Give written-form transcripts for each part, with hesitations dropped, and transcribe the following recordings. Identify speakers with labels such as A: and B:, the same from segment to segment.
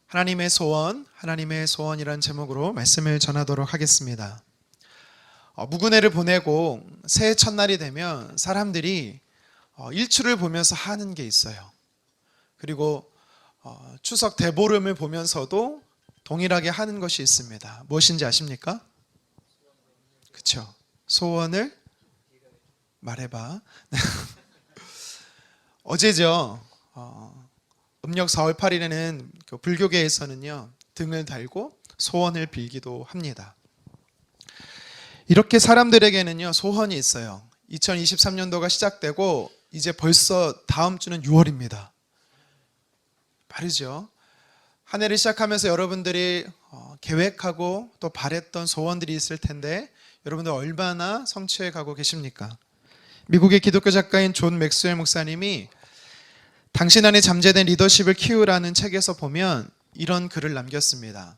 A: 하나님의 소원이라는 제목으로 말씀을 전하도록 하겠습니다. 무근해를 보내고 새해 첫날이 되면 사람들이 일출을 보면서 하는 게 있어요. 그리고 추석 대보름을 보면서도 동일하게 하는 것이 있습니다. 무엇인지 아십니까? 그렇죠. 소원을 말해봐. 어제죠. 음력 4월 8일에는 불교계에서는요, 등을 달고 소원을 빌기도 합니다. 이렇게 사람들에게는요, 소원이 있어요. 2023년도가 시작되고 이제 벌써 다음 주는 6월입니다. 빠르죠? 한 해를 시작하면서 여러분들이 계획하고 또 바랬던 소원들이 있을 텐데 여러분들 얼마나 성취해 가고 계십니까? 미국의 기독교 작가인 존 맥스웰 목사님이 당신 안에 잠재된 리더십을 키우라는 책에서 보면 이런 글을 남겼습니다.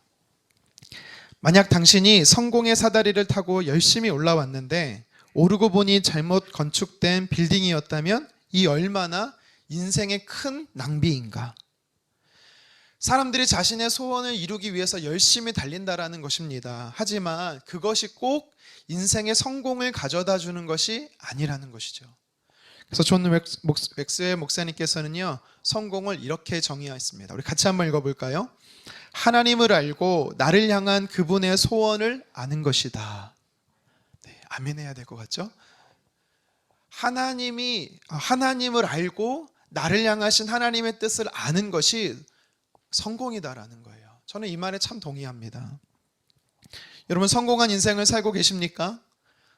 A: 만약 당신이 성공의 사다리를 타고 열심히 올라왔는데 오르고 보니 잘못 건축된 빌딩이었다면 이 얼마나 인생의 큰 낭비인가. 사람들이 자신의 소원을 이루기 위해서 열심히 달린다라는 것입니다. 하지만 그것이 꼭 인생의 성공을 가져다 주는 것이 아니라는 것이죠. 그래서 존 맥스웰 목사님께서는요, 성공을 이렇게 정의했습니다. 우리 같이 한번 읽어볼까요? 하나님을 알고 나를 향한 그분의 소원을 아는 것이다. 네, 아멘 해야 될 것 같죠? 하나님을 알고 나를 향하신 하나님의 뜻을 아는 것이 성공이다라는 거예요. 저는 이 말에 참 동의합니다. 여러분, 성공한 인생을 살고 계십니까?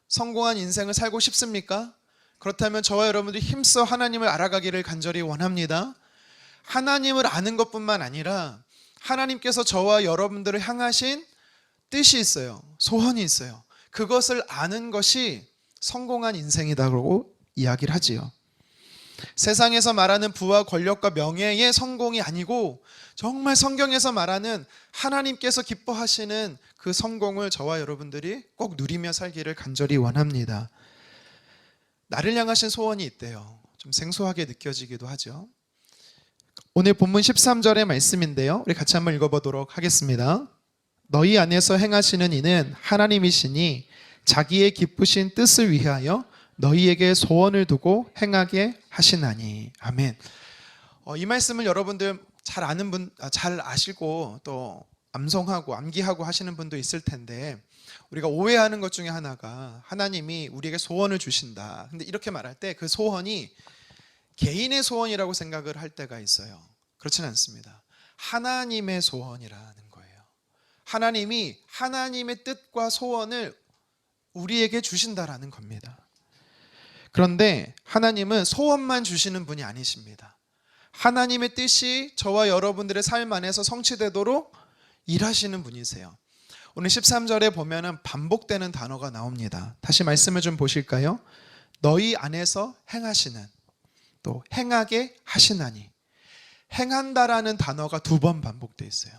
A: 성공한 인생을 살고 싶습니까? 그렇다면 저와 여러분들이 힘써 하나님을 알아가기를 간절히 원합니다. 하나님을 아는 것뿐만 아니라 하나님께서 저와 여러분들을 향하신 뜻이 있어요. 소원이 있어요. 그것을 아는 것이 성공한 인생이라고 이야기를 하지요. 세상에서 말하는 부와 권력과 명예의 성공이 아니고 정말 성경에서 말하는 하나님께서 기뻐하시는 그 성공을 저와 여러분들이 꼭 누리며 살기를 간절히 원합니다. 나를 향하신 소원이 있대요. 좀 생소하게 느껴지기도 하죠. 오늘 본문 13절의 말씀인데요, 우리 같이 한번 읽어보도록 하겠습니다. 너희 안에서 행하시는 이는 하나님이시니 자기의 기쁘신 뜻을 위하여 너희에게 소원을 두고 행하게 하시나니. 아멘. 이 말씀을 여러분들 잘 아는 분, 잘 아시고 또 암송하고 암기하고 하시는 분도 있을 텐데, 우리가 오해하는 것 중에 하나가 하나님이 우리에게 소원을 주신다. 근데 이렇게 말할 때 그 소원이 개인의 소원이라고 생각을 할 때가 있어요. 그렇지는 않습니다. 하나님의 소원이라는 거예요. 하나님이 하나님의 뜻과 소원을 우리에게 주신다라는 겁니다. 그런데 하나님은 소원만 주시는 분이 아니십니다. 하나님의 뜻이 저와 여러분들의 삶 안에서 성취되도록 일하시는 분이세요. 오늘 13절에 보면은 반복되는 단어가 나옵니다. 다시 말씀을 좀 보실까요? 너희 안에서 행하시는, 또 행하게 하시나니. 행한다라는 단어가 2번 반복되어 있어요.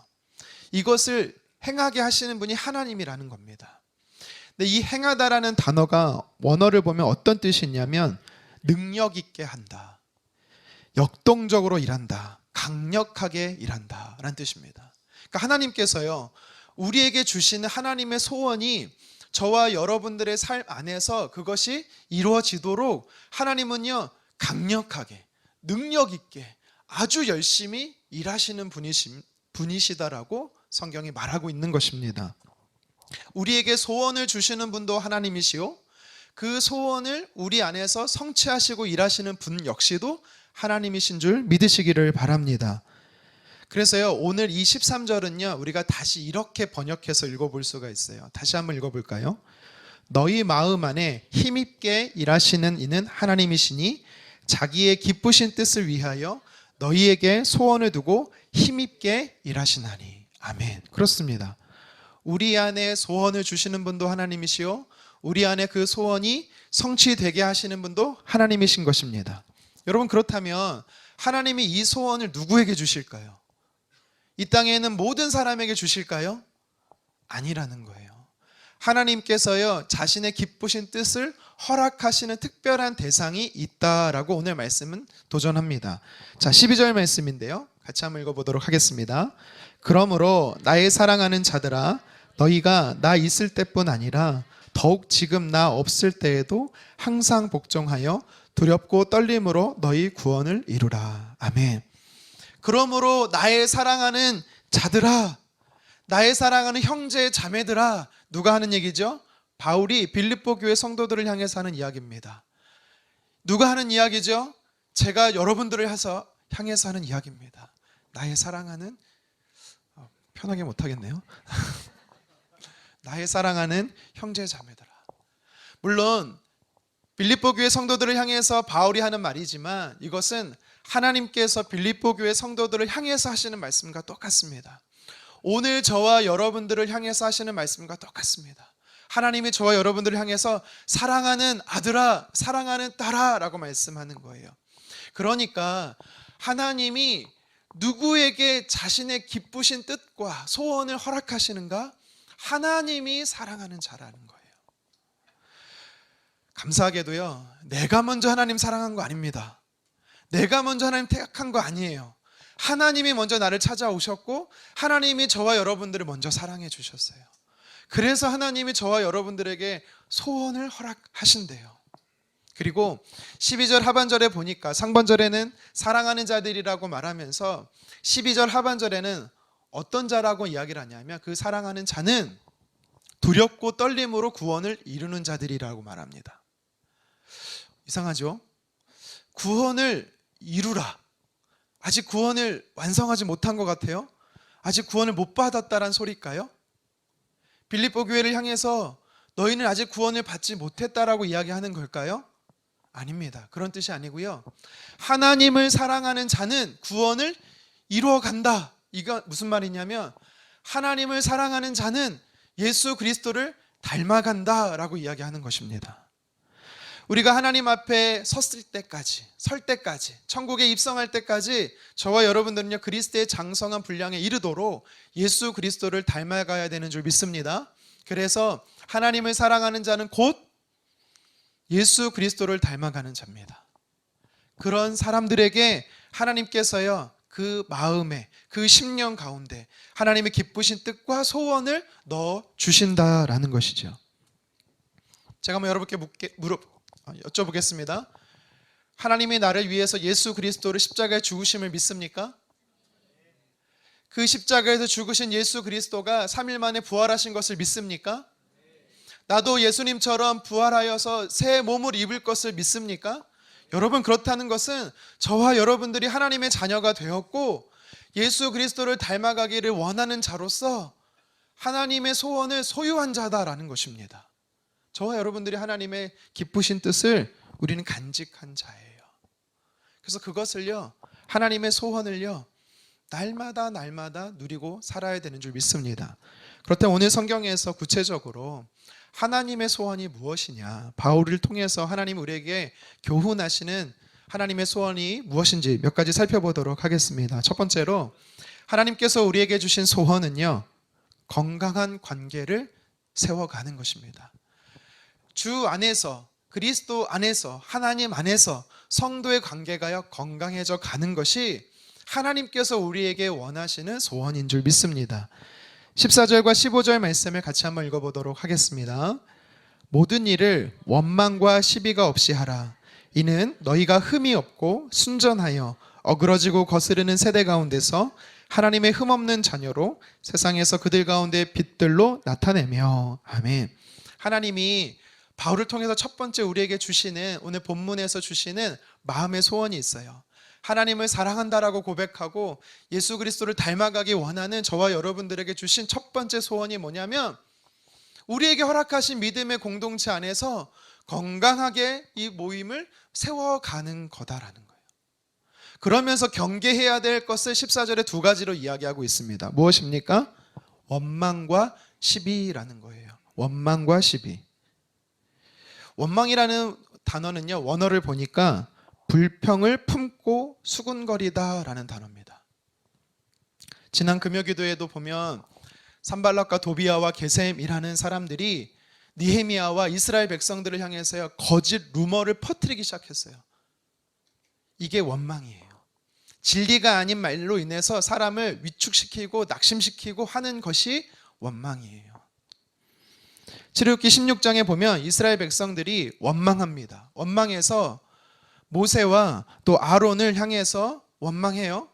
A: 이것을 행하게 하시는 분이 하나님이라는 겁니다. 근데 이 행하다라는 단어가 원어를 보면 어떤 뜻이 있냐면 능력 있게 한다, 역동적으로 일한다, 강력하게 일한다 라는 뜻입니다. 그러니까 하나님께서요, 우리에게 주시는 하나님의 소원이 저와 여러분들의 삶 안에서 그것이 이루어지도록 하나님은요, 강력하게, 능력 있게 아주 열심히 일하시는 분이시다라고 성경이 말하고 있는 것입니다. 우리에게 소원을 주시는 분도 하나님이시요, 그 소원을 우리 안에서 성취하시고 일하시는 분 역시도 하나님이신 줄 믿으시기를 바랍니다. 그래서요, 오늘 이 13절은요, 우리가 다시 이렇게 번역해서 읽어볼 수가 있어요. 다시 한번 읽어볼까요? 너희 마음 안에 힘있게 일하시는 이는 하나님이시니 자기의 기쁘신 뜻을 위하여 너희에게 소원을 두고 힘있게 일하시나니. 아멘. 그렇습니다. 우리 안에 소원을 주시는 분도 하나님이시요, 우리 안에 그 소원이 성취되게 하시는 분도 하나님이신 것입니다. 여러분, 그렇다면 하나님이 이 소원을 누구에게 주실까요? 이 땅에 있는 모든 사람에게 주실까요? 아니라는 거예요. 하나님께서요, 자신의 기쁘신 뜻을 허락하시는 특별한 대상이 있다라고 오늘 말씀은 도전합니다. 자, 12절 말씀인데요, 같이 한번 읽어보도록 하겠습니다. 그러므로 나의 사랑하는 자들아, 너희가 나 있을 때뿐 아니라 더욱 지금 나 없을 때에도 항상 복종하여 두렵고 떨림으로 너희 구원을 이루라. 아멘. 그러므로 나의 사랑하는 자들아, 나의 사랑하는 형제 자매들아, 누가 하는 얘기죠? 바울이 빌립보 교회 성도들을 향해서 하는 이야기입니다. 누가 하는 이야기죠? 제가 여러분들을 향해서 하는 이야기입니다. 나의 사랑하는, 편하게 못하겠네요. 나의 사랑하는 형제 자매들아. 물론 빌립보 교회 성도들을 향해서 바울이 하는 말이지만 이것은 하나님께서 빌립보 교회 성도들을 향해서 하시는 말씀과 똑같습니다. 오늘 저와 여러분들을 향해서 하시는 말씀과 똑같습니다. 하나님이 저와 여러분들을 향해서 사랑하는 아들아, 사랑하는 딸아 라고 말씀하는 거예요. 그러니까 하나님이 누구에게 자신의 기쁘신 뜻과 소원을 허락하시는가? 하나님이 사랑하는 자라는 거예요. 감사하게도요, 내가 먼저 하나님 사랑한 거 아닙니다. 내가 먼저 하나님 택한 거 아니에요. 하나님이 먼저 나를 찾아오셨고 하나님이 저와 여러분들을 먼저 사랑해 주셨어요. 그래서 하나님이 저와 여러분들에게 소원을 허락하신대요. 그리고 12절 하반절에 보니까 상반절에는 사랑하는 자들이라고 말하면서 12절 하반절에는 어떤 자라고 이야기를 하냐면 그 사랑하는 자는 두렵고 떨림으로 구원을 이루는 자들이라고 말합니다. 이상하죠? 구원을 이루라. 아직 구원을 완성하지 못한 것 같아요. 아직 구원을 못 받았다란 소리일까요? 빌립보 교회를 향해서 너희는 아직 구원을 받지 못했다라고 이야기하는 걸까요? 아닙니다. 그런 뜻이 아니고요. 하나님을 사랑하는 자는 구원을 이루어간다. 이거 무슨 말이냐면 하나님을 사랑하는 자는 예수 그리스도를 닮아간다라고 이야기하는 것입니다. 우리가 하나님 앞에 설 때까지, 천국에 입성할 때까지 저와 여러분들은요, 그리스도의 장성한 분량에 이르도록 예수 그리스도를 닮아가야 되는 줄 믿습니다. 그래서 하나님을 사랑하는 자는 곧 예수 그리스도를 닮아가는 자입니다. 그런 사람들에게 하나님께서요, 그 마음에, 그 심령 가운데 하나님의 기쁘신 뜻과 소원을 넣어 주신다라는 것이죠. 제가 한번 여러분께 여쭤보겠습니다. 하나님이 나를 위해서 예수 그리스도를 십자가에 죽으심을 믿습니까? 그 십자가에서 죽으신 예수 그리스도가 3일 만에 부활하신 것을 믿습니까? 나도 예수님처럼 부활하여서 새 몸을 입을 것을 믿습니까? 여러분, 그렇다는 것은 저와 여러분들이 하나님의 자녀가 되었고 예수 그리스도를 닮아가기를 원하는 자로서 하나님의 소원을 소유한 자다라는 것입니다. 저와 여러분들이 하나님의 기쁘신 뜻을 우리는 간직한 자예요. 그래서 그것을요, 하나님의 소원을요, 날마다 누리고 살아야 되는 줄 믿습니다. 그렇다면 오늘 성경에서 구체적으로 하나님의 소원이 무엇이냐, 바울을 통해서 하나님 우리에게 교훈하시는 하나님의 소원이 무엇인지 몇 가지 살펴보도록 하겠습니다. 첫 번째로 하나님께서 우리에게 주신 소원은요, 건강한 관계를 세워가는 것입니다. 주 안에서, 그리스도 안에서, 하나님 안에서 성도의 관계가 건강해져 가는 것이 하나님께서 우리에게 원하시는 소원인 줄 믿습니다. 14절과 15절 말씀을 같이 한번 읽어보도록 하겠습니다. 모든 일을 원망과 시비가 없이 하라. 이는 너희가 흠이 없고 순전하여 어그러지고 거스르는 세대 가운데서 하나님의 흠없는 자녀로 세상에서 그들 가운데 빛들로 나타내며. 아멘. 하나님이 바울을 통해서 첫 번째 우리에게 주시는, 오늘 본문에서 주시는 마음의 소원이 있어요. 하나님을 사랑한다라고 고백하고 예수 그리스도를 닮아가기 원하는 저와 여러분들에게 주신 첫 번째 소원이 뭐냐면 우리에게 허락하신 믿음의 공동체 안에서 건강하게 이 모임을 세워가는 거다라는 거예요. 그러면서 경계해야 될 것을 14절에 두 가지로 이야기하고 있습니다. 무엇입니까? 원망과 시비라는 거예요. 원망과 시비. 원망이라는 단어는요, 원어를 보니까 불평을 품고 수군거리다라는 단어입니다. 지난 금요기도에도 보면 산발락과 도비아와 게셈이라는 사람들이 니헤미야와 이스라엘 백성들을 향해서 거짓 루머를 퍼뜨리기 시작했어요. 이게 원망이에요. 진리가 아닌 말로 인해서 사람을 위축시키고 낙심시키고 하는 것이 원망이에요. 출애굽기 16장에 보면 이스라엘 백성들이 원망합니다. 원망해서 모세와 또 아론을 향해서 원망해요.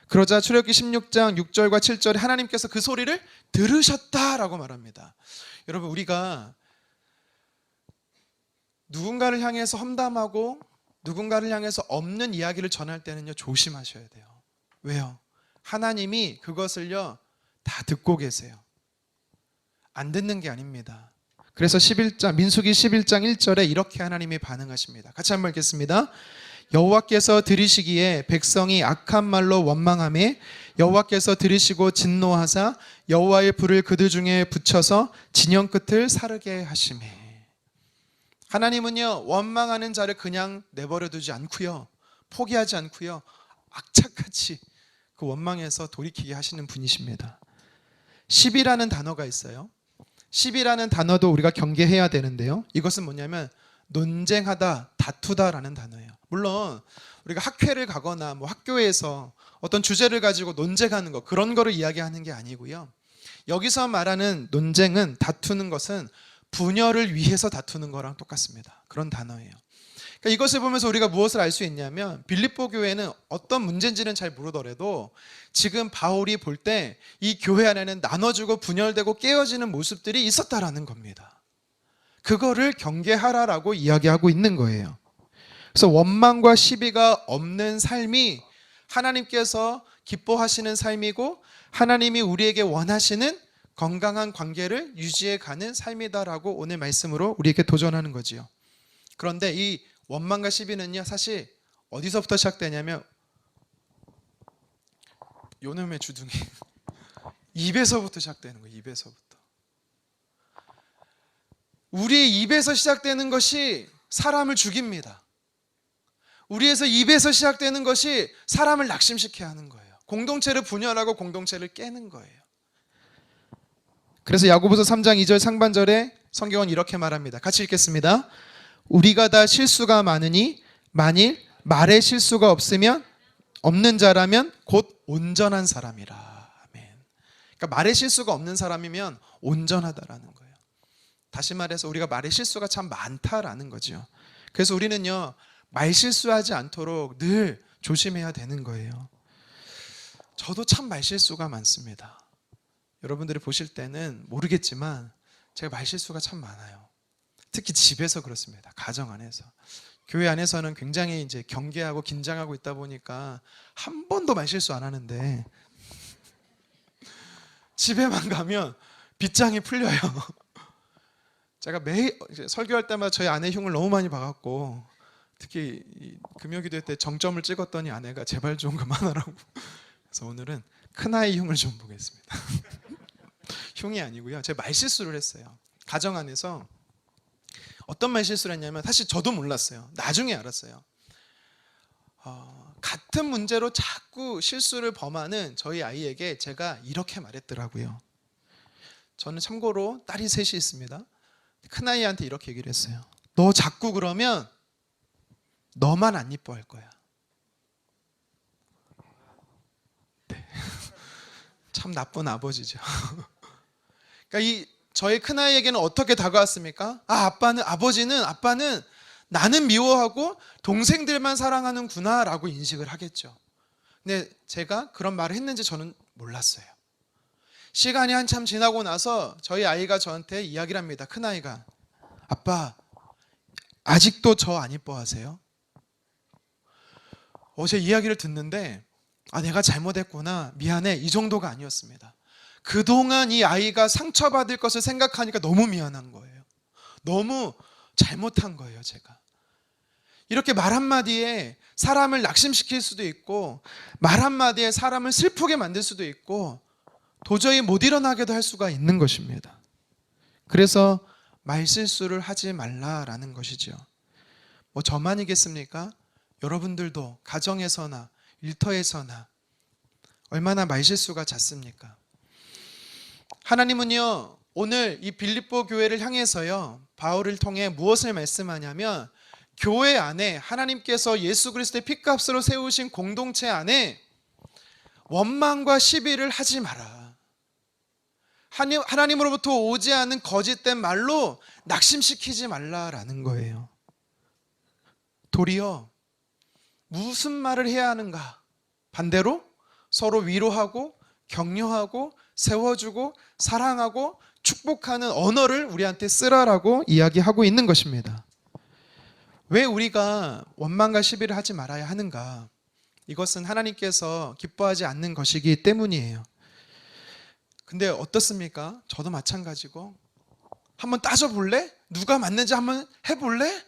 A: 그러자 출애굽기 16장 6절과 7절에 하나님께서 그 소리를 들으셨다라고 말합니다. 여러분, 우리가 누군가를 향해서 험담하고 누군가를 향해서 없는 이야기를 전할 때는요, 조심하셔야 돼요. 왜요? 하나님이 그것을요 다 듣고 계세요. 안 듣는 게 아닙니다. 그래서 민수기 11장 1절에 이렇게 하나님이 반응하십니다. 같이 한번 읽겠습니다. 여호와께서 들으시기에 백성이 악한 말로 원망하매 여호와께서 들으시고 진노하사 여호와의 불을 그들 중에 붙여서 진영 끝을 사르게 하시매. 하나님은요, 원망하는 자를 그냥 내버려 두지 않고요, 포기하지 않고요, 악착같이 그 원망에서 돌이키게 하시는 분이십니다. 시비라는 단어가 있어요. 시비라는 단어도 우리가 경계해야 되는데요, 이것은 뭐냐면 논쟁하다, 다투다라는 단어예요. 물론 우리가 학회를 가거나 학교에서 어떤 주제를 가지고 논쟁하는 거, 그런 거를 이야기하는 게 아니고요, 여기서 말하는 논쟁은, 다투는 것은 분열을 위해서 다투는 거랑 똑같습니다. 그런 단어예요. 그러니까 이것을 보면서 우리가 무엇을 알 수 있냐면, 빌립보 교회는 어떤 문제인지는 잘 모르더라도 지금 바울이 볼 때 이 교회 안에는 나눠지고 분열되고 깨어지는 모습들이 있었다라는 겁니다. 그거를 경계하라라고 이야기하고 있는 거예요. 그래서 원망과 시비가 없는 삶이 하나님께서 기뻐하시는 삶이고, 하나님이 우리에게 원하시는 건강한 관계를 유지해 가는 삶이다라고 오늘 말씀으로 우리에게 도전하는 거지요. 그런데 이 원망과 시비는요, 사실 어디서부터 시작되냐면 요놈의 주둥이 입에서부터 시작되는 거예요. 입에서부터. 우리의 입에서 시작되는 것이 사람을 죽입니다. 우리에서 입에서 시작되는 것이 사람을 낙심시켜야 하는 거예요. 공동체를 분열하고 공동체를 깨는 거예요. 그래서 야고보서 3장 2절 상반절에 성경은 이렇게 말합니다. 같이 읽겠습니다. 우리가 다 실수가 많으니 만일 말에 실수가 없는 자라면 곧 온전한 사람이라. 아멘. 그러니까 말에 실수가 없는 사람이면 온전하다라는 거예요. 다시 말해서 우리가 말에 실수가 참 많다라는 거죠. 그래서 우리는요, 말 실수하지 않도록 늘 조심해야 되는 거예요. 저도 참 말 실수가 많습니다. 여러분들이 보실 때는 모르겠지만 제가 말 실수가 참 많아요. 특히 집에서 그렇습니다. 가정 안에서. 교회 안에서는 굉장히 이제 경계하고 긴장하고 있다 보니까 한 번도 말 실수 안 하는데 집에만 가면 빗장이 풀려요. 제가 매일 설교할 때마다 저희 아내 흉을 너무 많이 봐갖고, 특히 금요기도 때 정점을 찍었더니 아내가 제발 좀 그만하라고. 그래서 오늘은 큰아이 흉을 좀 보겠습니다. 흉이 아니고요, 제가 말실수를 했어요. 가정 안에서 어떤 말실수를 했냐면, 사실 저도 몰랐어요. 나중에 알았어요. 같은 문제로 자꾸 실수를 범하는 저희 아이에게 제가 이렇게 말했더라고요. 저는 참고로 딸이 셋이 있습니다. 큰아이한테 이렇게 얘기를 했어요. 너 자꾸 그러면 너만 안 이뻐할 거야. 네. 참 나쁜 아버지죠. 그러니까 저희 큰아이에게는 어떻게 다가왔습니까? 아버지는 나는 미워하고 동생들만 사랑하는구나 라고 인식을 하겠죠. 근데 제가 그런 말을 했는지 저는 몰랐어요. 시간이 한참 지나고 나서 저희 아이가 저한테 이야기를 합니다. 큰아이가, 아빠 아직도 저 안 이뻐하세요? 어제 이야기를 듣는데 내가 잘못했구나, 미안해, 이 정도가 아니었습니다. 그동안 이 아이가 상처받을 것을 생각하니까 너무 미안한 거예요. 너무 잘못한 거예요. 제가 이렇게 말 한마디에 사람을 낙심시킬 수도 있고, 말 한마디에 사람을 슬프게 만들 수도 있고, 도저히 못 일어나게도 할 수가 있는 것입니다. 그래서 말실수를 하지 말라라는 것이죠. 저만이겠습니까? 여러분들도 가정에서나 일터에서나 얼마나 말실수가 잦습니까? 하나님은요, 오늘 이 빌립보 교회를 향해서요, 바울을 통해 무엇을 말씀하냐면, 교회 안에 하나님께서 예수 그리스도의 핏값으로 세우신 공동체 안에 원망과 시비를 하지 마라. 하나님으로부터 오지 않은 거짓된 말로 낙심시키지 말라라는 거예요. 도리어 무슨 말을 해야 하는가? 반대로 서로 위로하고 격려하고 세워주고 사랑하고 축복하는 언어를 우리한테 쓰라라고 이야기하고 있는 것입니다. 왜 우리가 원망과 시비를 하지 말아야 하는가? 이것은 하나님께서 기뻐하지 않는 것이기 때문이에요. 근데 어떻습니까? 저도 마찬가지고 한번 따져볼래? 누가 맞는지 한번 해볼래?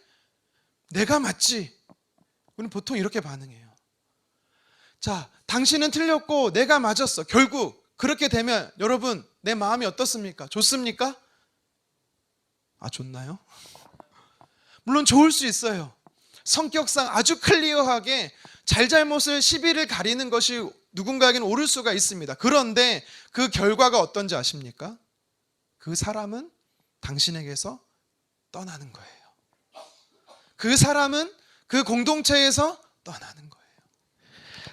A: 내가 맞지? 우리는 보통 이렇게 반응해요. 자, 당신은 틀렸고 내가 맞았어. 결국 그렇게 되면 여러분 내 마음이 어떻습니까? 좋습니까? 아, 좋나요? 물론 좋을 수 있어요. 성격상 아주 클리어하게 잘잘못을 시비를 가리는 것이 누군가에게는 옳을 수가 있습니다. 그런데 그 결과가 어떤지 아십니까? 그 사람은 당신에게서 떠나는 거예요. 그 사람은 그 공동체에서 떠나는 거예요.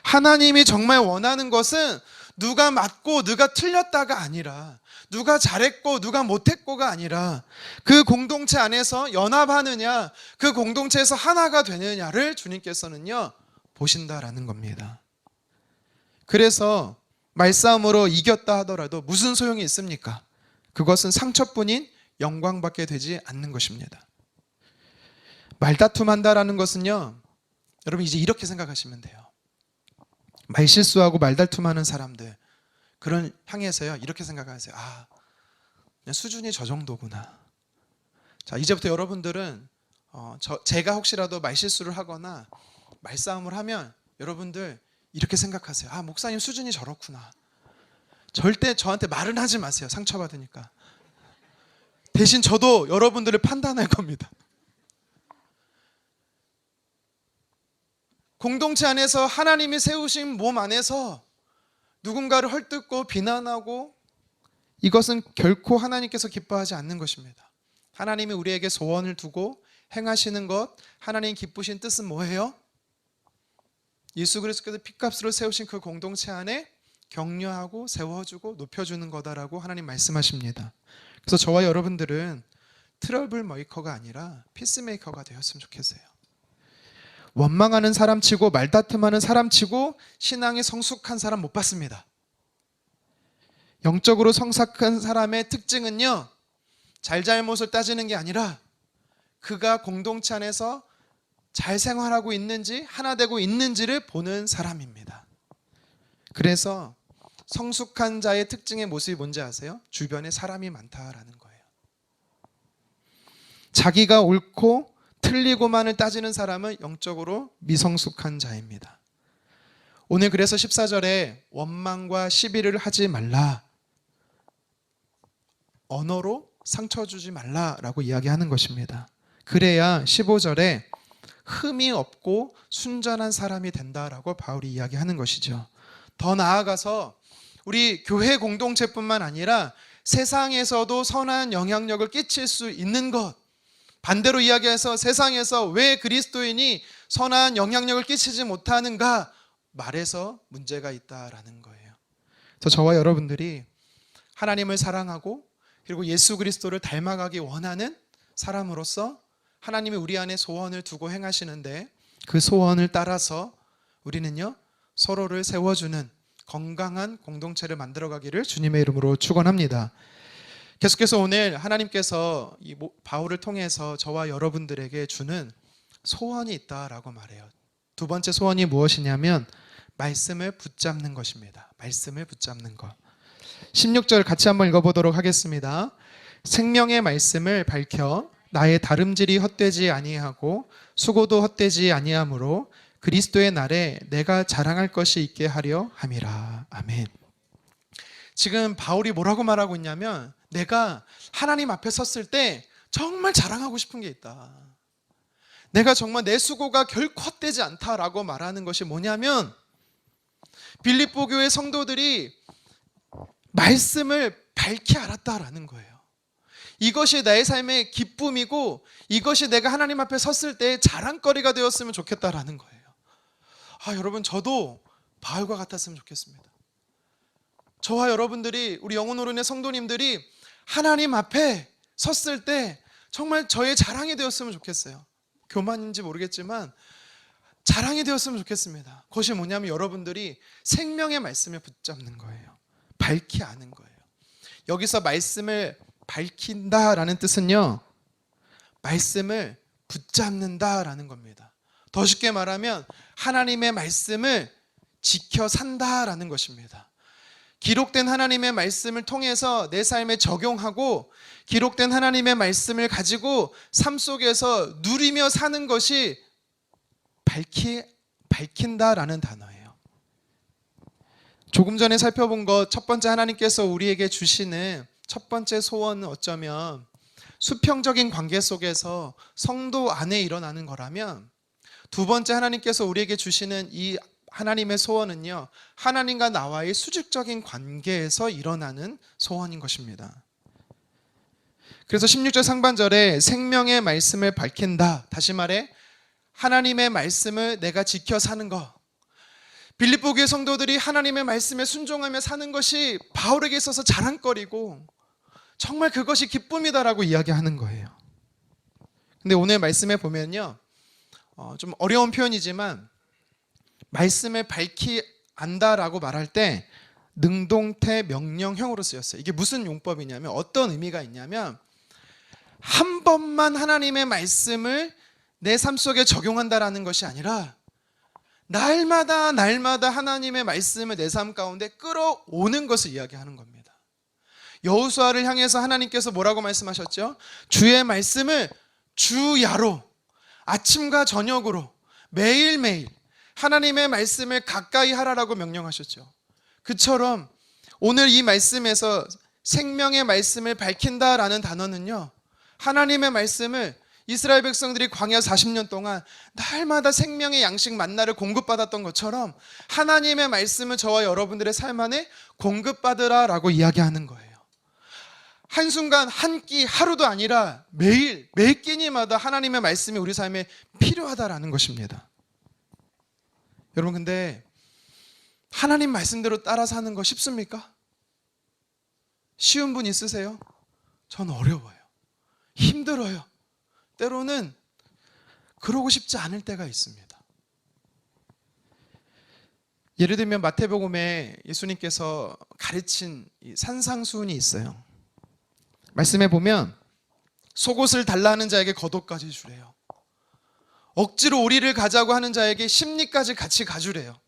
A: 하나님이 정말 원하는 것은 누가 맞고 누가 틀렸다가 아니라, 누가 잘했고 누가 못했고가 아니라 그 공동체 안에서 연합하느냐, 그 공동체에서 하나가 되느냐를 주님께서는요 보신다라는 겁니다. 그래서 말싸움으로 이겼다 하더라도 무슨 소용이 있습니까? 그것은 상처뿐인 영광밖에 되지 않는 것입니다. 말다툼한다라는 것은요, 여러분 이제 이렇게 생각하시면 돼요. 말실수하고 말다툼하는 사람들, 그런 향해서요 이렇게 생각하세요. 아, 그냥 수준이 저 정도구나. 자, 이제부터 여러분들은 제가 혹시라도 말실수를 하거나 말싸움을 하면 여러분들 이렇게 생각하세요. 아, 목사님 수준이 저렇구나. 절대 저한테 말은 하지 마세요. 상처받으니까. 대신 저도 여러분들을 판단할 겁니다. 공동체 안에서 하나님이 세우신 몸 안에서 누군가를 헐뜯고 비난하고, 이것은 결코 하나님께서 기뻐하지 않는 것입니다. 하나님이 우리에게 소원을 두고 행하시는 것, 하나님 기쁘신 뜻은 뭐예요? 예수 그리스도께서 핏값으로 세우신 그 공동체 안에 격려하고 세워주고 높여주는 거다라고 하나님 말씀하십니다. 그래서 저와 여러분들은 트러블 메이커가 아니라 피스메이커가 되었으면 좋겠어요. 원망하는 사람치고 말다툼하는 사람치고 신앙이 성숙한 사람 못 봤습니다. 영적으로 성숙한 사람의 특징은요, 잘잘못을 따지는 게 아니라 그가 공동체 안에서 잘 생활하고 있는지, 하나 되고 있는지를 보는 사람입니다. 그래서 성숙한 자의 특징의 모습이 뭔지 아세요? 주변에 사람이 많다라는 거예요. 자기가 옳고 틀리고만을 따지는 사람은 영적으로 미성숙한 자입니다. 오늘 그래서 14절에 원망과 시비를 하지 말라, 언어로 상처 주지 말라라고 이야기하는 것입니다. 그래야 15절에 흠이 없고 순전한 사람이 된다라고 바울이 이야기하는 것이죠. 더 나아가서 우리 교회 공동체뿐만 아니라 세상에서도 선한 영향력을 끼칠 수 있는 것, 반대로 이야기해서 세상에서 왜 그리스도인이 선한 영향력을 끼치지 못하는가 말해서 문제가 있다라는 거예요. 그래서 저와 여러분들이 하나님을 사랑하고 그리고 예수 그리스도를 닮아가기 원하는 사람으로서 하나님이 우리 안에 소원을 두고 행하시는데, 그 소원을 따라서 우리는요 서로를 세워주는 건강한 공동체를 만들어가기를 주님의 이름으로 축원합니다. 계속해서 오늘 하나님께서 이 바울을 통해서 저와 여러분들에게 주는 소원이 있다라고 말해요. 두 번째 소원이 무엇이냐면 말씀을 붙잡는 것입니다. 말씀을 붙잡는 것. 16절 같이 한번 읽어보도록 하겠습니다. 생명의 말씀을 밝혀 나의 다름질이 헛되지 아니하고 수고도 헛되지 아니하므로 그리스도의 날에 내가 자랑할 것이 있게 하려 함이라. 아멘. 지금 바울이 뭐라고 말하고 있냐면, 내가 하나님 앞에 섰을 때 정말 자랑하고 싶은 게 있다. 내가 정말 내 수고가 결코 헛되지 않다라고 말하는 것이 뭐냐면, 빌립보 교회 성도들이 말씀을 밝히 알았다라는 거예요. 이것이 나의 삶의 기쁨이고 이것이 내가 하나님 앞에 섰을 때 자랑거리가 되었으면 좋겠다라는 거예요. 여러분, 저도 바울과 같았으면 좋겠습니다. 저와 여러분들이, 우리 영혼오른의 성도님들이 하나님 앞에 섰을 때 정말 저의 자랑이 되었으면 좋겠어요. 교만인지 모르겠지만 자랑이 되었으면 좋겠습니다. 그것이 뭐냐면 여러분들이 생명의 말씀을 붙잡는 거예요. 밝히 아는 거예요. 여기서 말씀을 밝힌다라는 뜻은요, 말씀을 붙잡는다라는 겁니다. 더 쉽게 말하면 하나님의 말씀을 지켜 산다라는 것입니다. 기록된 하나님의 말씀을 통해서 내 삶에 적용하고 기록된 하나님의 말씀을 가지고 삶 속에서 누리며 사는 것이 밝힌다라는 단어예요. 조금 전에 살펴본 것, 첫 번째 하나님께서 우리에게 주시는 첫 번째 소원은 어쩌면 수평적인 관계 속에서 성도 안에 일어나는 거라면, 두 번째 하나님께서 우리에게 주시는 이 하나님의 소원은요, 하나님과 나와의 수직적인 관계에서 일어나는 소원인 것입니다. 그래서 16절 상반절에 생명의 말씀을 밝힌다, 다시 말해 하나님의 말씀을 내가 지켜 사는 것, 빌립보 교회 성도들이 하나님의 말씀에 순종하며 사는 것이 바울에게 있어서 자랑거리고 정말 그것이 기쁨이다라고 이야기하는 거예요. 근데 오늘 말씀에 보면요, 좀 어려운 표현이지만 말씀을 밝히 안다라고 말할 때 능동태 명령형으로 쓰였어요. 이게 무슨 용법이냐면, 어떤 의미가 있냐면, 한 번만 하나님의 말씀을 내 삶 속에 적용한다라는 것이 아니라 날마다 하나님의 말씀을 내 삶 가운데 끌어오는 것을 이야기하는 겁니다. 여호수아를 향해서 하나님께서 뭐라고 말씀하셨죠? 주의 말씀을 주야로, 아침과 저녁으로 매일매일 하나님의 말씀을 가까이 하라라고 명령하셨죠. 그처럼 오늘 이 말씀에서 생명의 말씀을 밝힌다라는 단어는요, 하나님의 말씀을 이스라엘 백성들이 광야 40년 동안 날마다 생명의 양식 만나를 공급받았던 것처럼 하나님의 말씀을 저와 여러분들의 삶 안에 공급받으라라고 이야기하는 거예요. 한순간 한 끼 하루도 아니라 매일 매 끼니마다 하나님의 말씀이 우리 삶에 필요하다라는 것입니다. 여러분, 근데 하나님 말씀대로 따라 사는 거 쉽습니까? 쉬운 분 있으세요? 전 어려워요. 힘들어요. 때로는 그러고 싶지 않을 때가 있습니다. 예를 들면 마태복음에 예수님께서 가르친 산상수훈이 있어요. 말씀해 보면 속옷을 달라는 자에게 겉옷까지 주래요. 억지로 오리를 가자고 하는 자에게 심리까지 같이 가주래요.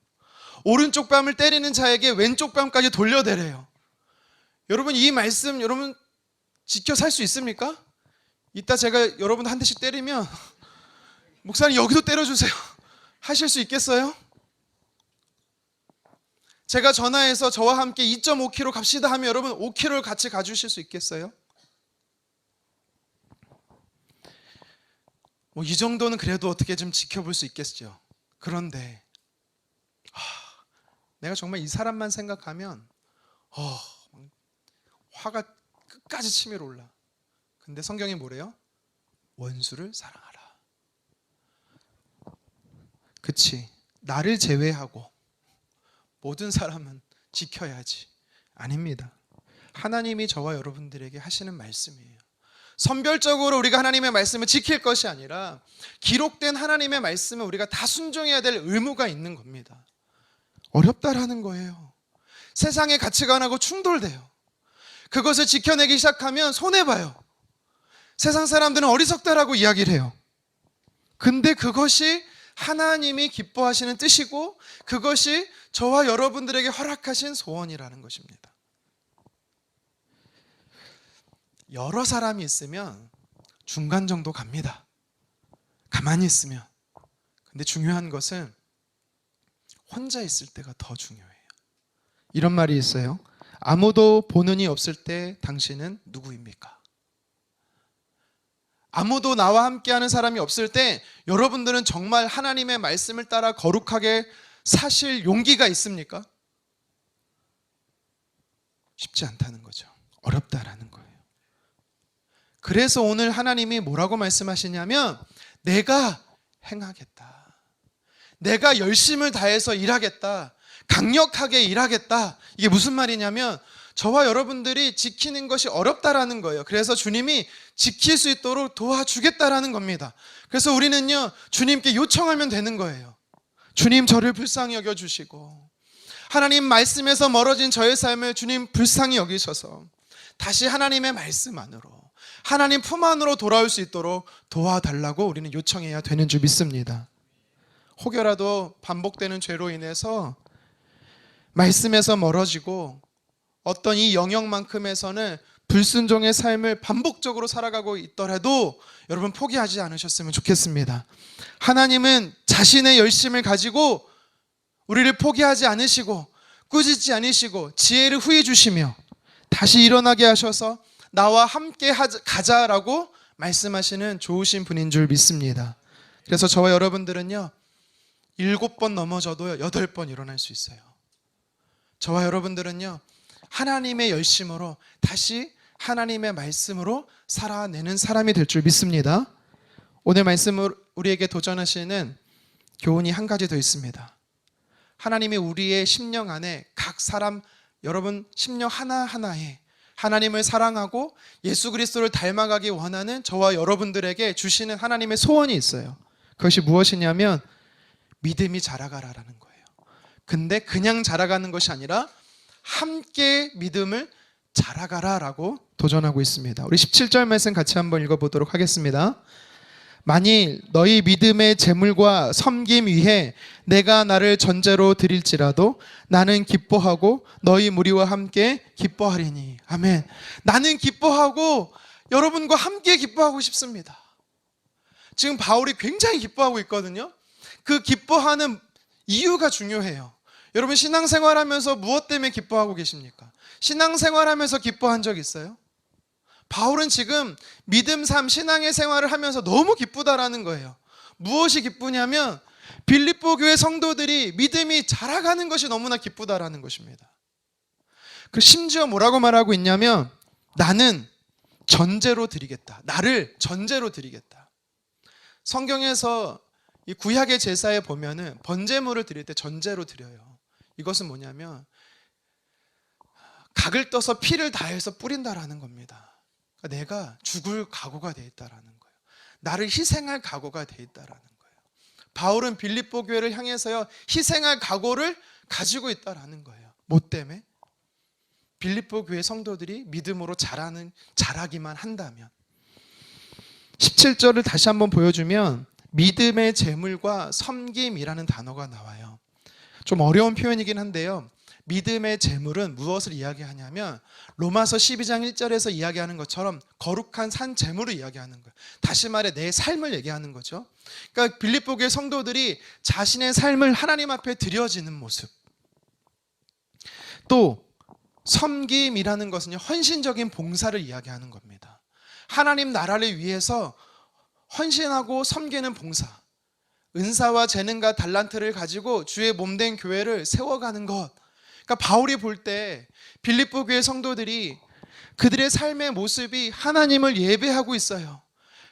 A: 오른쪽 뺨을 때리는 자에게 왼쪽 뺨까지 돌려대래요. 여러분, 이 말씀 여러분 지켜 살 수 있습니까? 이따 제가 여러분 한 대씩 때리면 목사님 여기도 때려주세요 하실 수 있겠어요? 제가 전화해서 저와 함께 2.5km 갑시다 하면 여러분 5km를 같이 가주실 수 있겠어요? 이 정도는 그래도 어떻게 좀 지켜볼 수 있겠죠. 그런데 내가 정말 이 사람만 생각하면 화가 끝까지 치밀어 올라. 근데 성경이 뭐래요? 원수를 사랑하라. 그치, 나를 제외하고 모든 사람은 지켜야지. 아닙니다. 하나님이 저와 여러분들에게 하시는 말씀이에요. 선별적으로 우리가 하나님의 말씀을 지킬 것이 아니라 기록된 하나님의 말씀을 우리가 다 순종해야 될 의무가 있는 겁니다. 어렵다라는 거예요. 세상의 가치관하고 충돌돼요. 그것을 지켜내기 시작하면 손해봐요. 세상 사람들은 어리석다라고 이야기를 해요. 근데 그것이 하나님이 기뻐하시는 뜻이고 그것이 저와 여러분들에게 허락하신 소원이라는 것입니다. 여러 사람이 있으면 중간 정도 갑니다. 가만히 있으면. 근데 중요한 것은 혼자 있을 때가 더 중요해요. 이런 말이 있어요. 아무도 보는 이 없을 때 당신은 누구입니까? 아무도 나와 함께하는 사람이 없을 때 여러분들은 정말 하나님의 말씀을 따라 거룩하게 사실 용기가 있습니까? 쉽지 않다는 거죠. 어렵다라는 거예요. 그래서 오늘 하나님이 뭐라고 말씀하시냐면 내가 행하겠다. 내가 열심을 다해서 일하겠다. 강력하게 일하겠다. 이게 무슨 말이냐면 저와 여러분들이 지키는 것이 어렵다라는 거예요. 그래서 주님이 지킬 수 있도록 도와주겠다라는 겁니다. 그래서 우리는요, 주님께 요청하면 되는 거예요. 주님, 저를 불쌍히 여겨주시고 하나님 말씀에서 멀어진 저의 삶을 주님 불쌍히 여기셔서 다시 하나님의 말씀 안으로, 하나님 품 안으로 돌아올 수 있도록 도와달라고 우리는 요청해야 되는 줄 믿습니다. 혹여라도 반복되는 죄로 인해서 말씀에서 멀어지고 어떤 이 영역만큼에서는 불순종의 삶을 반복적으로 살아가고 있더라도 여러분 포기하지 않으셨으면 좋겠습니다. 하나님은 자신의 열심을 가지고 우리를 포기하지 않으시고 꾸짖지 않으시고 지혜를 후해 주시며 다시 일어나게 하셔서 나와 함께 가자라고 말씀하시는 좋으신 분인 줄 믿습니다. 그래서 저와 여러분들은요, 7번 넘어져도 8번 일어날 수 있어요. 저와 여러분들은요, 하나님의 열심으로 다시 하나님의 말씀으로 살아내는 사람이 될 줄 믿습니다. 오늘 말씀을 우리에게 도전하시는 교훈이 한 가지 더 있습니다. 하나님이 우리의 심령 안에 각 사람, 여러분 심령 하나하나에 하나님을 사랑하고 예수 그리스도를 닮아가기 원하는 저와 여러분들에게 주시는 하나님의 소원이 있어요. 그것이 무엇이냐면 믿음이 자라가라라는 거예요. 근데 그냥 자라가는 것이 아니라 함께 믿음을 자라가라라고 도전하고 있습니다. 우리 17절 말씀 같이 한번 읽어보도록 하겠습니다. 만일 너희 믿음의 재물과 섬김 위해 내가 나를 전제로 드릴지라도 나는 기뻐하고 너희 무리와 함께 기뻐하리니. 아멘. 나는 기뻐하고 여러분과 함께 기뻐하고 싶습니다. 지금 바울이 굉장히 기뻐하고 있거든요. 그 기뻐하는 이유가 중요해요. 여러분 신앙생활하면서 무엇 때문에 기뻐하고 계십니까? 신앙생활하면서 기뻐한 적 있어요? 바울은 지금 믿음 삶 신앙의 생활을 하면서 너무 기쁘다라는 거예요. 무엇이 기쁘냐면 빌립보 교회 성도들이 믿음이 자라가는 것이 너무나 기쁘다라는 것입니다. 그 심지어 뭐라고 말하고 있냐면 나는 전제로 드리겠다. 나를 전제로 드리겠다. 성경에서 이 구약의 제사에 보면은 번제물을 드릴 때 전제로 드려요. 이것은 뭐냐면 각을 떠서 피를 다해서 뿌린다라는 겁니다. 그러니까 내가 죽을 각오가 돼 있다라는 거예요. 나를 희생할 각오가 돼 있다라는 거예요. 바울은 빌립보 교회를 향해서요 희생할 각오를 가지고 있다라는 거예요. 뭐 때문에? 빌립보 교회 성도들이 믿음으로 자라기만 한다면. 17절을 다시 한번 보여주면 믿음의 재물과 섬김이라는 단어가 나와요. 좀 어려운 표현이긴 한데요, 믿음의 재물은 무엇을 이야기하냐면 로마서 12장 1절에서 이야기하는 것처럼 거룩한 산 재물을 이야기하는 거예요. 다시 말해 내 삶을 얘기하는 거죠. 그러니까 빌립보 교회 성도들이 자신의 삶을 하나님 앞에 드려지는 모습. 또 섬김이라는 것은요 헌신적인 봉사를 이야기하는 겁니다. 하나님 나라를 위해서 헌신하고 섬기는 봉사, 은사와 재능과 달란트를 가지고 주의 몸된 교회를 세워가는 것. 그러니까 바울이 볼 때 빌립보 교회 성도들이 그들의 삶의 모습이 하나님을 예배하고 있어요.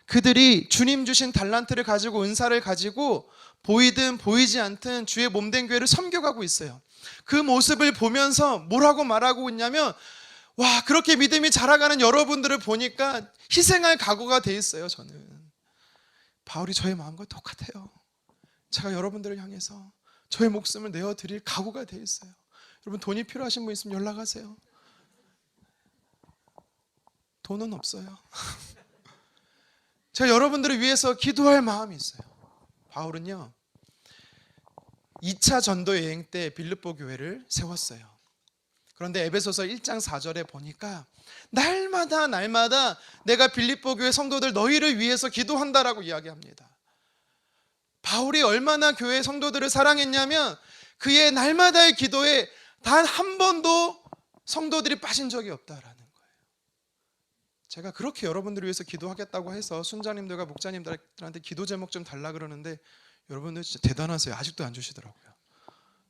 A: 그들이 주님 주신 달란트를 가지고 은사를 가지고 보이든 보이지 않든 주의 몸된 교회를 섬겨가고 있어요. 그 모습을 보면서 뭐라고 말하고 있냐면 와, 그렇게 믿음이 자라가는 여러분들을 보니까 희생할 각오가 돼 있어요. 저는 바울이 저의 마음과 똑같아요. 제가 여러분들을 향해서 저의 목숨을 내어드릴 각오가 돼 있어요. 여러분 돈이 필요하신 분 있으면 연락하세요. 돈은 없어요. 제가 여러분들을 위해서 기도할 마음이 있어요. 바울은요 2차 전도 여행 때 빌립보 교회를 세웠어요. 그런데 에베소서 1장 4절에 보니까 날마다 내가 빌립보 교회 성도들 너희를 위해서 기도한다라고 이야기합니다. 바울이 얼마나 교회 성도들을 사랑했냐면 그의 날마다의 기도에 단 한 번도 성도들이 빠진 적이 없다라는 거예요. 제가 그렇게 여러분들을 위해서 기도하겠다고 해서 순자님들과 목자님들한테 기도 제목 좀 달라 그러는데 여러분들 진짜 대단하세요. 아직도 안 주시더라고요.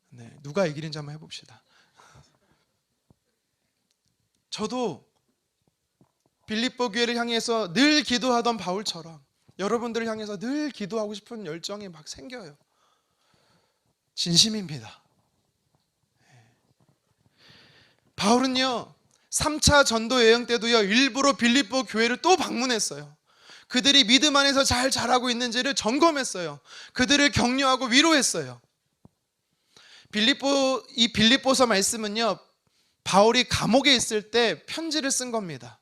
A: 네, 누가 이기는지 한번 해봅시다. 저도 빌립보 교회를 향해서 늘 기도하던 바울처럼 여러분들을 향해서 늘 기도하고 싶은 열정이 막 생겨요. 진심입니다. 바울은요 3차 전도 여행 때도요 일부러 빌립보 교회를 또 방문했어요. 그들이 믿음 안에서 잘 자라고 있는지를 점검했어요. 그들을 격려하고 위로했어요. 이 빌립보서 말씀은요 바울이 감옥에 있을 때 편지를 쓴 겁니다.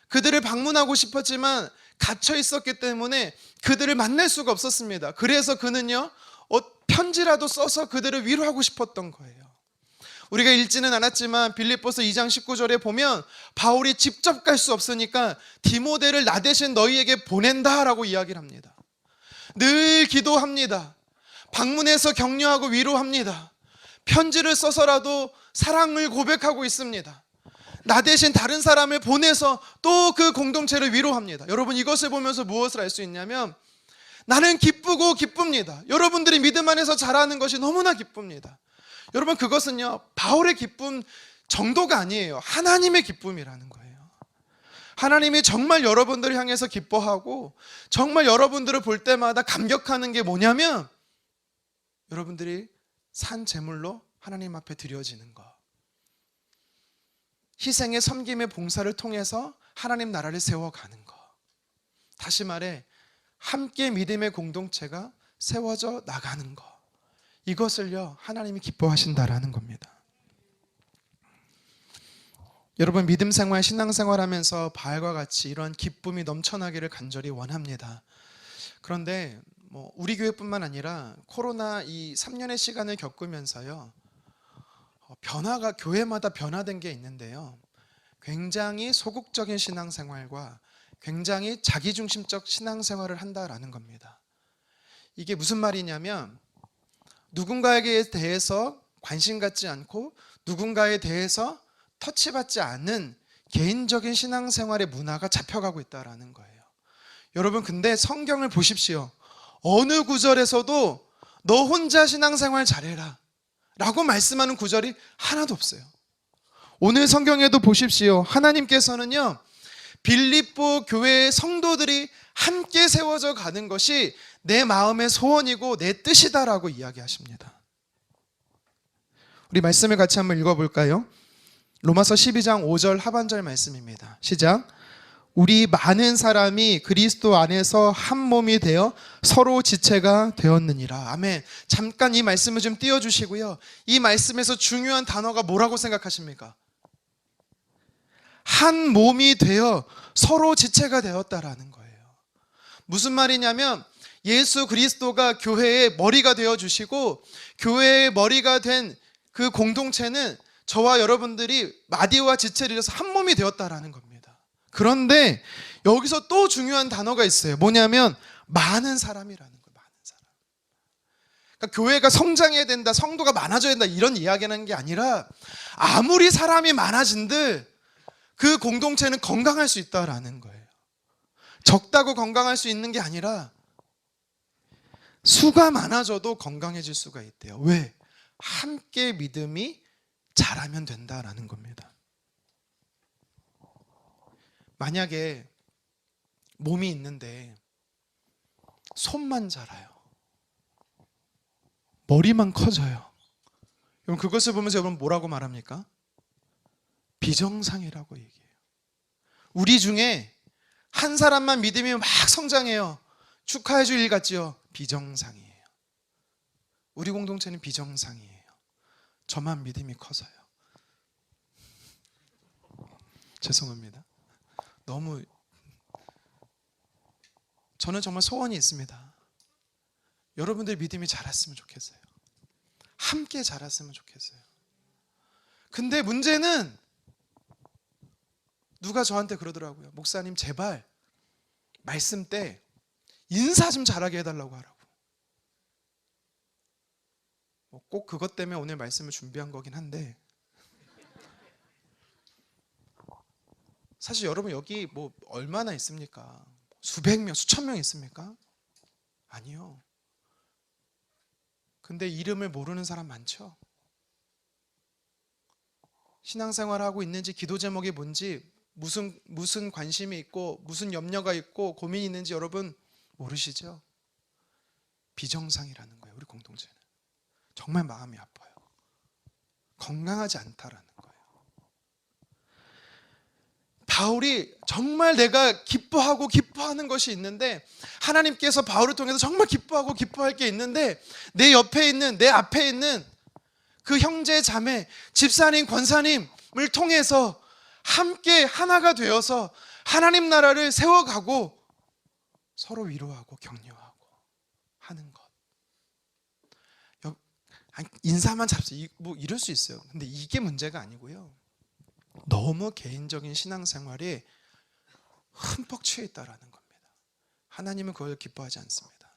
A: 그들을 방문하고 싶었지만 갇혀 있었기 때문에 그들을 만날 수가 없었습니다. 그래서 그는요 편지라도 써서 그들을 위로하고 싶었던 거예요. 우리가 읽지는 않았지만 빌립보서 2장 19절에 보면 바울이 직접 갈 수 없으니까 디모데를 나 대신 너희에게 보낸다라고 이야기를 합니다. 늘 기도합니다. 방문해서 격려하고 위로합니다. 편지를 써서라도 사랑을 고백하고 있습니다. 나 대신 다른 사람을 보내서 또 그 공동체를 위로합니다. 여러분 이것을 보면서 무엇을 알 수 있냐면 나는 기쁘고 기쁩니다. 여러분들이 믿음 안에서 자라는 것이 너무나 기쁩니다. 여러분 그것은요 바울의 기쁨 정도가 아니에요. 하나님의 기쁨이라는 거예요. 하나님이 정말 여러분들을 향해서 기뻐하고 정말 여러분들을 볼 때마다 감격하는 게 뭐냐면 여러분들이 산 제물로 하나님 앞에 드려지는 것, 희생의 섬김의 봉사를 통해서 하나님 나라를 세워가는 것, 다시 말해 함께 믿음의 공동체가 세워져 나가는 것, 이것을요 하나님이 기뻐하신다라는 겁니다. 여러분 믿음 생활, 신앙 생활하면서 바울과 같이 이런 기쁨이 넘쳐나기를 간절히 원합니다. 그런데 우리 교회뿐만 아니라 코로나 이 3년의 시간을 겪으면서요 변화가 교회마다 변화된 게 있는데요 굉장히 소극적인 신앙생활과 굉장히 자기중심적 신앙생활을 한다라는 겁니다. 이게 무슨 말이냐면 누군가에게 대해서 관심 갖지 않고 누군가에 대해서 터치받지 않는 개인적인 신앙생활의 문화가 잡혀가고 있다라는 거예요. 여러분 근데 성경을 보십시오. 어느 구절에서도 너 혼자 신앙생활 잘해라 라고 말씀하는 구절이 하나도 없어요. 오늘 성경에도 보십시오. 하나님께서는요 빌립보 교회의 성도들이 함께 세워져 가는 것이 내 마음의 소원이고 내 뜻이다라고 이야기하십니다. 우리 말씀을 같이 한번 읽어볼까요? 로마서 12장 5절 하반절 말씀입니다. 시작. 우리 많은 사람이 그리스도 안에서 한 몸이 되어 서로 지체가 되었느니라. 아멘. 잠깐 이 말씀을 좀 띄워주시고요. 이 말씀에서 중요한 단어가 뭐라고 생각하십니까? 한 몸이 되어 서로 지체가 되었다라는 거예요. 무슨 말이냐면 예수 그리스도가 교회의 머리가 되어주시고 교회의 머리가 된 그 공동체는 저와 여러분들이 마디와 지체를 이뤄서 한 몸이 되었다라는 겁니다. 그런데 여기서 또 중요한 단어가 있어요. 뭐냐면 많은 사람이라는 거예요. 많은 사람. 그러니까 교회가 성장해야 된다, 성도가 많아져야 된다 이런 이야기하는 게 아니라 아무리 사람이 많아진들 그 공동체는 건강할 수 있다라는 거예요. 적다고 건강할 수 있는 게 아니라 수가 많아져도 건강해질 수가 있대요. 왜? 함께 믿음이 자라면 된다라는 겁니다. 만약에 몸이 있는데 손만 자라요. 머리만 커져요. 그럼 그것을 보면서 여러분 뭐라고 말합니까? 비정상이라고 얘기해요. 우리 중에 한 사람만 믿음이 막 성장해요. 축하해 줄 일 같지요? 비정상이에요. 우리 공동체는 비정상이에요. 저만 믿음이 커서요. 죄송합니다. 저는 정말 소원이 있습니다. 여러분들 믿음이 자랐으면 좋겠어요. 함께 자랐으면 좋겠어요. 근데 문제는 누가 저한테 그러더라고요. 목사님 제발 말씀 때 인사 좀 잘하게 해달라고 하라고. 꼭 그것 때문에 오늘 말씀을 준비한 거긴 한데 사실 여러분 여기 얼마나 있습니까? 수백 명, 수천 명 있습니까? 아니요. 근데 이름을 모르는 사람 많죠? 신앙생활하고 있는지 기도 제목이 뭔지 무슨 관심이 있고 무슨 염려가 있고 고민이 있는지 여러분 모르시죠? 비정상이라는 거예요. 우리 공동체는 정말 마음이 아파요. 건강하지 않다라는 거예요. 바울이 정말 내가 기뻐하는 것이 있는데, 하나님께서 바울을 통해서 정말 기뻐할 게 있는데, 내 옆에 있는, 내 앞에 있는 그 형제 자매, 집사님, 권사님을 통해서 함께 하나가 되어서 하나님 나라를 세워가고 서로 위로하고 격려하고 하는 것. 인사만 잡수 뭐 이럴 수 있어요. 근데 이게 문제가 아니고요. 너무 개인적인 신앙생활에 흠뻑 취해 있다라는 겁니다. 하나님은 그걸 기뻐하지 않습니다.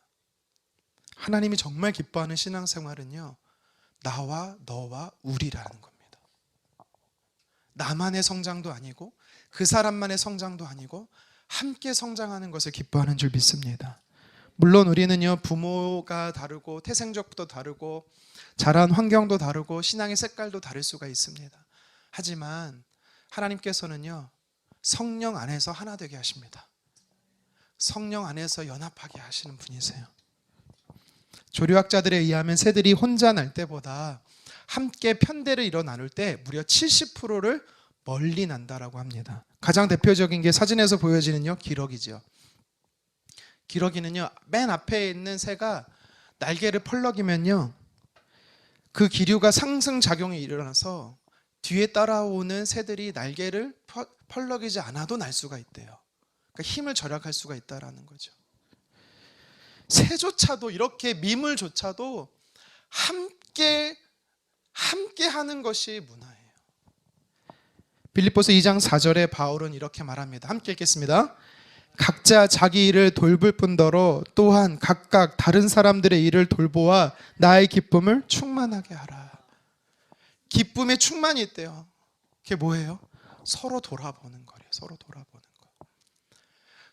A: 하나님이 정말 기뻐하는 신앙생활은요, 나와 너와 우리라는 겁니다. 나만의 성장도 아니고 그 사람만의 성장도 아니고 함께 성장하는 것을 기뻐하는 줄 믿습니다. 물론 우리는요, 부모가 다르고 태생적도 다르고 자란 환경도 다르고 신앙의 색깔도 다를 수가 있습니다. 하지만 하나님께서는요, 성령 안에서 하나 되게 하십니다. 성령 안에서 연합하게 하시는 분이세요. 조류학자들에 의하면 새들이 혼자 날 때보다 함께 편대를 이뤄 나눌 때 무려 70%를 멀리 난다라고 합니다. 가장 대표적인 게 사진에서 보여지는요, 기러기죠. 기러기는요, 맨 앞에 있는 새가 날개를 펄럭이면요, 그 기류가 상승작용이 일어나서 뒤에 따라오는 새들이 날개를 펄럭이지 않아도 날 수가 있대요. 그러니까 힘을 절약할 수가 있다라는 거죠. 새조차도, 이렇게 미물조차도 함께 하는 것이 문화예요. 빌립보서 2장 4절에 바울은 이렇게 말합니다. 함께 읽겠습니다. 각자 자기 일을 돌볼 뿐더러 또한 각각 다른 사람들의 일을 돌보아 나의 기쁨을 충만하게 하라. 기쁨의 충만이 있대요. 그게 뭐예요? 서로 돌아보는 거래요. 서로 돌아보는 거.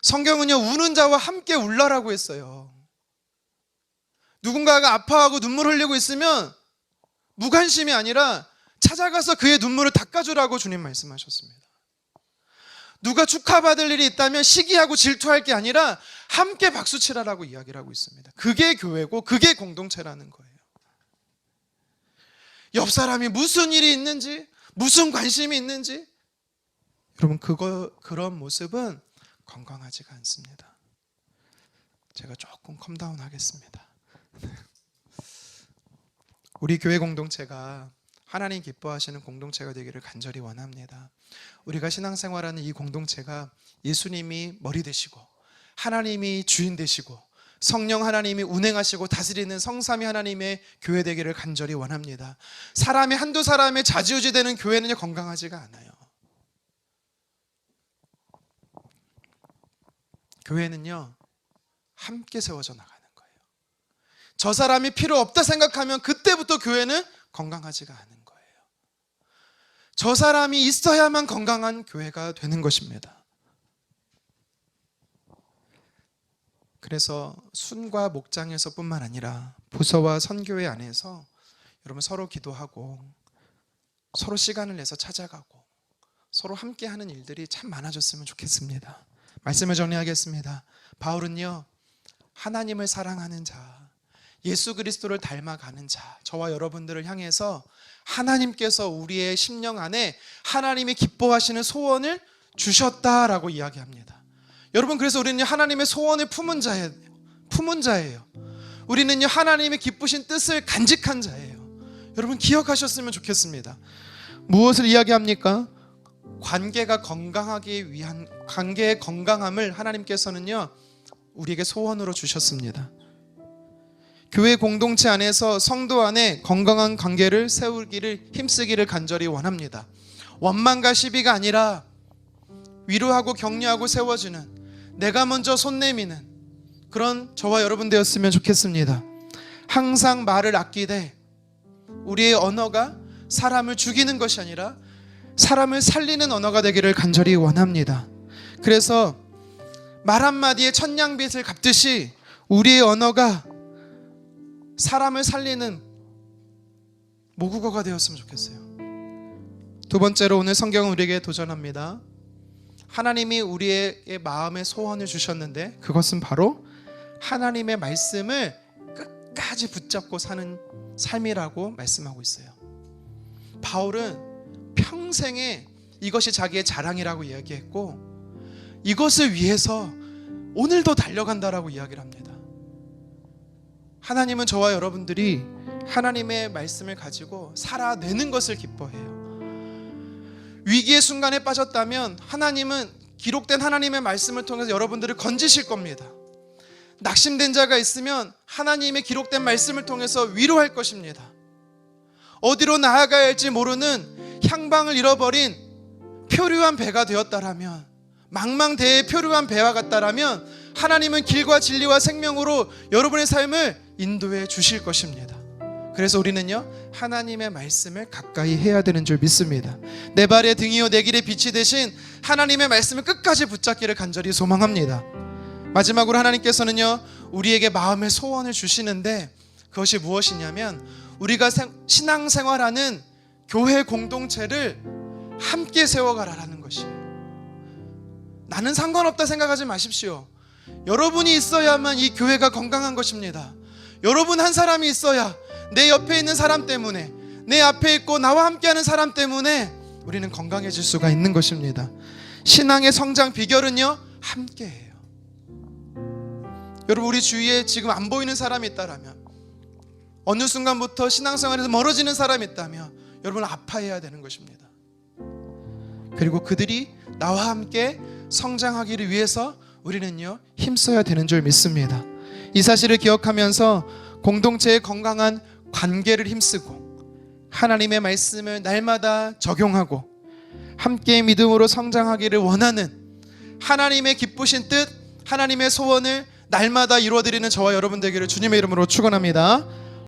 A: 성경은요, 우는 자와 함께 울라라고 했어요. 누군가가 아파하고 눈물 흘리고 있으면 무관심이 아니라 찾아가서 그의 눈물을 닦아주라고 주님 말씀하셨습니다. 누가 축하받을 일이 있다면 시기하고 질투할 게 아니라 함께 박수치라라고 이야기를 하고 있습니다. 그게 교회고 그게 공동체라는 거예요. 옆 사람이 무슨 일이 있는지, 무슨 관심이 있는지, 여러분 그런 모습은 건강하지가 않습니다. 제가 조금 컴다운 하겠습니다. 우리 교회 공동체가 하나님 기뻐하시는 공동체가 되기를 간절히 원합니다. 우리가 신앙생활하는 이 공동체가 예수님이 머리 되시고 하나님이 주인 되시고 성령 하나님이 운행하시고 다스리는 성삼위 하나님의 교회 되기를 간절히 원합니다. 사람이 한두 사람의 좌지우지 되는 교회는 건강하지가 않아요. 교회는요, 함께 세워져 나가는 거예요. 저 사람이 필요 없다 생각하면 그때부터 교회는 건강하지가 않은 거예요. 저 사람이 있어야만 건강한 교회가 되는 것입니다. 그래서 순과 목장에서 뿐만 아니라 부서와 선교회 안에서 여러분 서로 기도하고 서로 시간을 내서 찾아가고 서로 함께 하는 일들이 참 많아졌으면 좋겠습니다. 말씀을 정리하겠습니다. 바울은요, 하나님을 사랑하는 자, 예수 그리스도를 닮아가는 자, 저와 여러분들을 향해서 하나님께서 우리의 심령 안에 하나님이 기뻐하시는 소원을 주셨다라고 이야기합니다. 여러분, 그래서 우리는 하나님의 소원을 품은 자예요. 우리는요, 하나님의 기쁘신 뜻을 간직한 자예요. 여러분 기억하셨으면 좋겠습니다. 무엇을 이야기합니까? 관계가 건강하기 위한, 관계의 건강함을 하나님께서는요, 우리에게 소원으로 주셨습니다. 교회 공동체 안에서 성도 안에 건강한 관계를 세우기를 힘쓰기를 간절히 원합니다. 원망과 시비가 아니라 위로하고 격려하고 세워주는, 내가 먼저 손 내미는 그런 저와 여러분 되었으면 좋겠습니다. 항상 말을 아끼되 우리의 언어가 사람을 죽이는 것이 아니라 사람을 살리는 언어가 되기를 간절히 원합니다. 그래서 말 한마디에 천냥빚을 갚듯이 우리의 언어가 사람을 살리는 모국어가 되었으면 좋겠어요. 두 번째로 오늘 성경은 우리에게 도전합니다. 하나님이 우리에게 마음의 소원을 주셨는데 그것은 바로 하나님의 말씀을 끝까지 붙잡고 사는 삶이라고 말씀하고 있어요. 바울은 평생에 이것이 자기의 자랑이라고 이야기했고 이것을 위해서 오늘도 달려간다라고 이야기를 합니다. 하나님은 저와 여러분들이 하나님의 말씀을 가지고 살아내는 것을 기뻐해요. 위기의 순간에 빠졌다면 하나님은 기록된 하나님의 말씀을 통해서 여러분들을 건지실 겁니다. 낙심된 자가 있으면 하나님의 기록된 말씀을 통해서 위로할 것입니다. 어디로 나아가야 할지 모르는 향방을 잃어버린 표류한 배가 되었다라면, 망망대해의 표류한 배와 같다라면 하나님은 길과 진리와 생명으로 여러분의 삶을 인도해 주실 것입니다. 그래서 우리는요, 하나님의 말씀을 가까이 해야 되는 줄 믿습니다. 내 발의 등이요 내 길의 빛이 되신 하나님의 말씀을 끝까지 붙잡기를 간절히 소망합니다. 마지막으로 하나님께서는요, 우리에게 마음의 소원을 주시는데 그것이 무엇이냐면 우리가 신앙생활하는 교회 공동체를 함께 세워가라라는 것이에요. 나는 상관없다 생각하지 마십시오. 여러분이 있어야만 이 교회가 건강한 것입니다. 여러분 한 사람이 있어야 내 옆에 있는 사람 때문에, 내 앞에 있고 나와 함께하는 사람 때문에 우리는 건강해질 수가 있는 것입니다. 신앙의 성장 비결은요, 함께해요. 여러분, 우리 주위에 지금 안 보이는 사람이 있다라면, 어느 순간부터 신앙생활에서 멀어지는 사람이 있다면 여러분은 아파해야 되는 것입니다. 그리고 그들이 나와 함께 성장하기를 위해서 우리는요, 힘써야 되는 줄 믿습니다. 이 사실을 기억하면서 공동체의 건강한 관계를 힘쓰고 하나님의 말씀을 날마다 적용하고 함께 믿음으로 성장하기를 원하는 하나님의 기쁘신 뜻, 하나님의 소원을 날마다 이루어드리는 저와 여러분 되기를 주님의 이름으로 축원합니다.